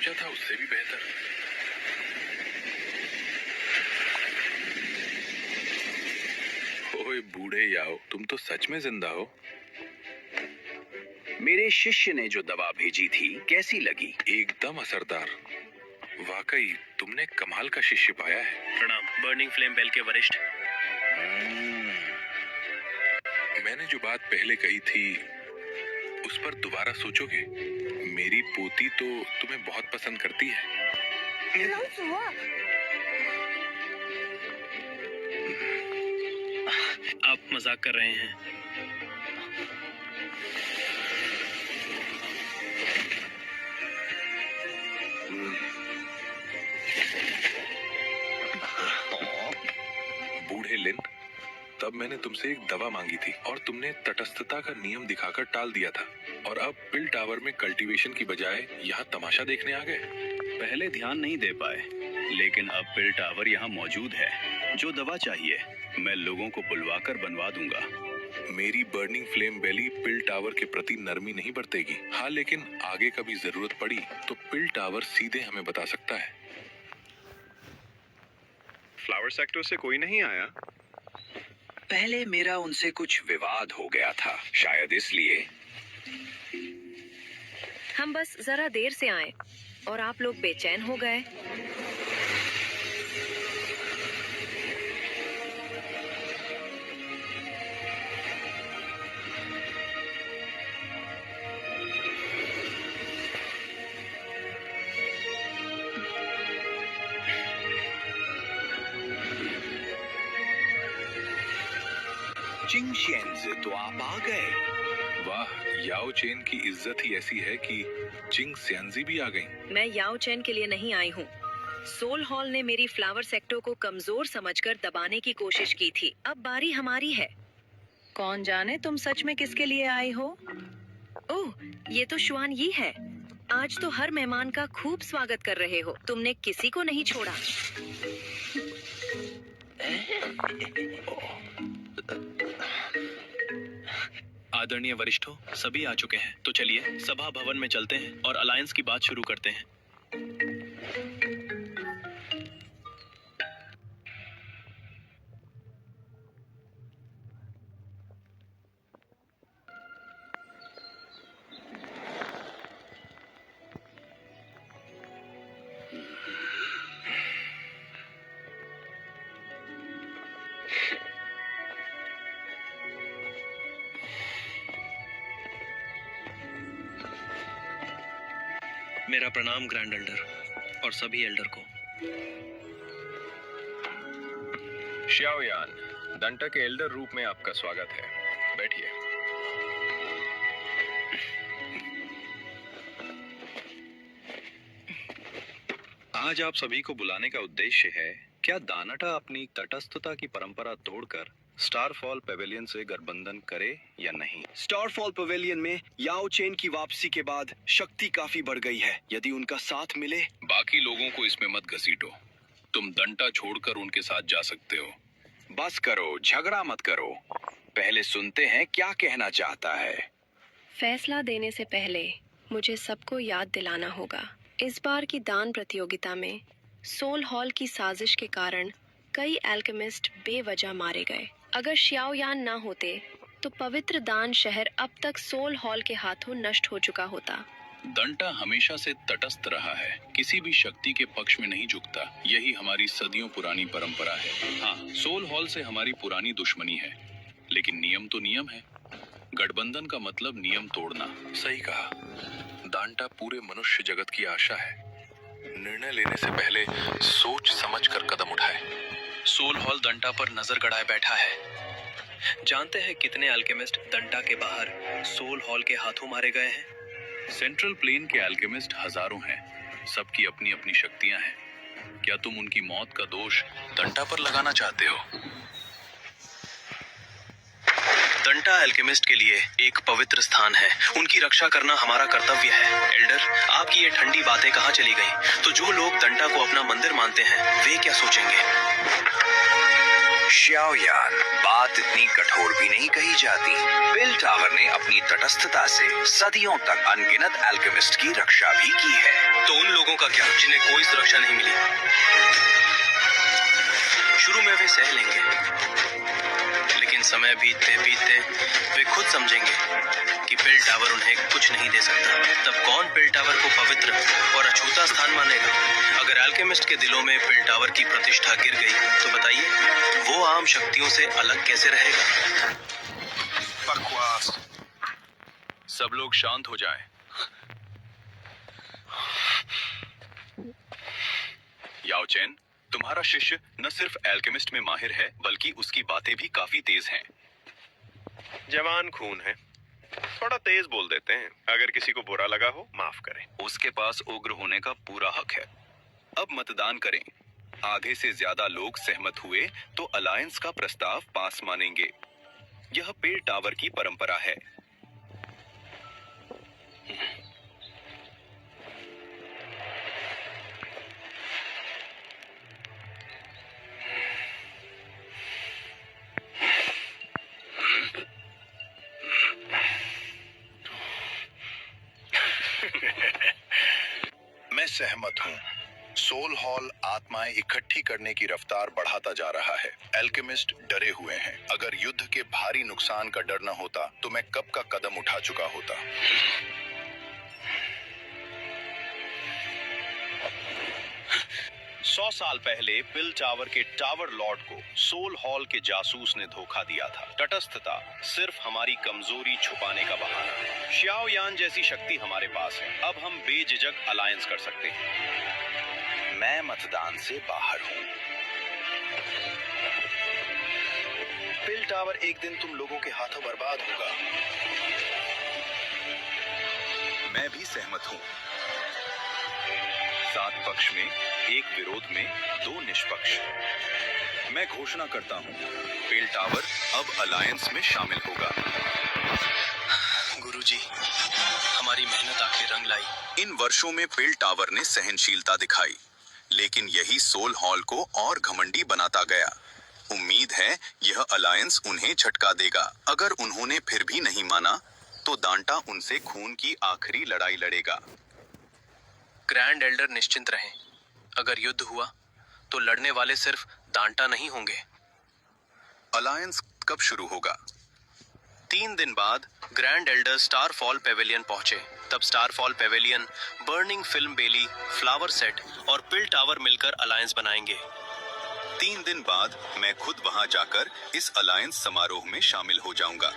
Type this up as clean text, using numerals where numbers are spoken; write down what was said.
सोचा था उससे भी बेहतर। ओए बूढ़े याओ, तुम तो सच में जिंदा हो। मेरे शिष्य ने जो दवा भेजी थी कैसी लगी? एकदम असरदार। वाकई तुमने कमाल का शिष्य पाया है। प्रणाम, बर्निंग फ्लेम बेल के वरिष्ठ। मैंने जो बात पहले कही थी उस पर दोबारा सोचोगे? मेरी पोती तो तुम्हें बहुत पसंद करती है। आप मजाक कर रहे हैं? बूढ़े लिन, तब मैंने तुमसे एक दवा मांगी थी और तुमने तटस्थता का नियम दिखाकर टाल दिया था, और अब पिल टावर में कल्टीवेशन की बजाय यहाँ तमाशा देखने आ गए। पहले ध्यान नहीं दे पाए, लेकिन अब पिल टावर यहाँ मौजूद है। जो दवा चाहिए मैं लोगों को बुलवाकर बनवा दूंगा। मेरी बर्निंग फ्लेम बेली पिल टावर के प्रति नरमी नहीं बरतेगी। हाँ, लेकिन आगे कभी जरूरत पड़ी तो पिल टावर सीधे हमें बता सकता है। फ्लावर सेक्टर से कोई नहीं आया? पहले मेरा उनसे कुछ विवाद हो गया था, शायद इसलिए। हम बस जरा देर से आए और आप लोग बेचैन हो गए। चिंग शेन्ज़, तो आप आ गए। वाह, याओ चेन की इज्जत ही ऐसी है कि चिंग सियांजी भी आ गई। मैं याओ चैन के लिए नहीं आई हूँ। सोल हॉल ने मेरी फ्लावर सेक्टर को कमजोर समझकर दबाने की कोशिश की थी। अब बारी हमारी है। कौन जाने तुम सच में किसके लिए आई हो? ओह, ये तो शुआन यी है। आज तो हर मेहमान का खूब स्वागत कर रहे हो। तुमने किसी को नहीं छोड़ा। आदरणीय वरिष्ठों, सभी आ चुके हैं, तो चलिए सभा भवन में चलते हैं और अलायंस की बात शुरू करते हैं। मेरा प्रणाम ग्रैंड एल्डर और सभी एल्डर को। श्याओयान, दंटा के एल्डर रूप में आपका स्वागत है। बैठिए। आज आप सभी को बुलाने का उद्देश्य है, क्या दानाटा अपनी तटस्थता की परंपरा तोड़कर स्टारफॉल पेविलियन से गठबंधन करे या नहीं? स्टारफॉल पवेलियन में याओ चेन की वापसी के बाद शक्ति काफी बढ़ गई है। यदि उनका साथ मिले। बाकी लोगों को इसमें मत घसीटो। तुम दंटा छोड़कर उनके साथ जा सकते हो। बस करो, झगड़ा मत करो। पहले सुनते हैं क्या कहना चाहता है। फैसला देने से पहले मुझे सबको याद दिलाना होगा, इस बार की दान प्रतियोगिता में सोल हॉल की साजिश के कारण कई एल्केमिस्ट बेवजह मारे गए। अगर श्याओयान ना होते तो पवित्र दान शहर अब तक सोल हॉल के हाथों नष्ट हो चुका होता। दंटा हमेशा से तटस्थ रहा है, किसी भी शक्ति के पक्ष में नहीं झुकता। यही हमारी सदियों पुरानी परंपरा है। हाँ, सोल हॉल से हमारी पुरानी दुश्मनी है, लेकिन नियम तो नियम है। गठबंधन का मतलब नियम तोड़ना। सही कहा। दांटा पूरे मनुष्य जगत की आशा है। निर्णय लेने से पहले सोच समझ कर कदम उठाए। सोल हॉल दंटा पर नजर गड़ाए बैठा है। जानते हैं कितने अल्केमिस्ट दंटा के बाहर सोल हॉल के हाथों मारे गए हैं? सेंट्रल प्लेन के अल्केमिस्ट हजारों हैं, सबकी अपनी अपनी शक्तियां हैं। क्या तुम उनकी मौत का दोष दंटा पर लगाना चाहते हो? दंटा अल्केमिस्ट के लिए एक पवित्र स्थान है। उनकी रक्षा करना हमारा कर्तव्य है। एल्डर, आपकी ये ठंडी बातें कहाँ चली गई? तो जो लोग दंटा को अपना मंदिर मानते हैं वे क्या सोचेंगे? श्याओयान, बात इतनी कठोर भी नहीं कही जाती। पिल टावर ने अपनी तटस्थता से सदियों तक अनगिनत एल्केमिस्ट की रक्षा भी की है। तो उन लोगों का क्या जिन्हें कोई सुरक्षा नहीं मिली? शुरू में वे सह लेंगे, लेकिन समय बीतते बीतते वे खुद समझेंगे कि पिल टावर उन्हें कुछ नहीं दे सकता। तब कौन पिल टावर को पवित्र और अछूता स्थान मानेगा? अगर अल्केमिस्ट के दिलों में पिल टावर की प्रतिष्ठा गिर गई तो बताइए, वो आम शक्तियों से अलग कैसे रहेगा? बकवास। सब लोग शांत हो जाएं। याओ चेन, तुम्हारा शिष्य न सिर्फ एल्केमिस्ट में माहिर है, बल्कि उसकी बातें भी काफी तेज हैं। जवान खून है, थोड़ा तेज बोल देते हैं। अगर किसी को बुरा लगा हो माफ करें। उसके पास उग्र होने का पूरा हक है। अब मतदान करें। आधे से ज्यादा लोग सहमत हुए तो अलायंस का प्रस्ताव पास मानेंगे। यह पिल टावर की परंपरा है। मैं सहमत हूँ। सोल हॉल आत्माएं इकट्ठी करने की रफ्तार बढ़ाता जा रहा है। एल्केमिस्ट डरे हुए हैं। अगर युद्ध के भारी नुकसान का डर न होता तो मैं कब का कदम उठा चुका होता। 100 साल पहले पिल टावर के टावर लॉर्ड को सोल हॉल के जासूस ने धोखा दिया था। तटस्थता सिर्फ हमारी कमजोरी छुपाने का बहाना। श्याओयान जैसी शक्ति हमारे पास है। अब हम बेझिझक अलायंस कर सकते हैं। मैं मतदान से बाहर हूँ। पिल टावर एक दिन तुम लोगों के हाथों बर्बाद होगा। मैं भी सहमत हूँ। 7 पक्ष में, 1 विरोध में, 2 निष्पक्ष। मैं घोषणा करता हूँ, पिल टावर अब अलायंस में शामिल होगा। गुरुजी, हमारी मेहनत आखिर रंग लाई। इन वर्षों में पिल टावर ने सहनशीलता दिखाई, लेकिन यही सोल हॉल को और घमंडी बनाता गया। उम्मीद है यह अलायंस उन्हें झटका देगा। अगर उन्होंने फिर भी नहीं माना, तो दांटा उनसे खून की आखिरी लड़ाई लड़ेगा। ग्रैंड एल्डर निश्चिंत रहें। अगर युद्ध हुआ तो लड़ने वाले सिर्फ दांटा नहीं होंगे। अलायंस कब शुरू होगा? 3 दिन बाद ग्रैंड एल्डर स्टारफॉल पेविलियन पहुंचे। तब स्टारफॉल पेविलियन, बर्निंग फिल्म बेली, फ्लावर सेट और पिल टावर मिलकर अलायंस बनाएंगे। 3 दिन बाद मैं खुद वहां जाकर इस अलायंस समारोह में शामिल हो जाऊंगा।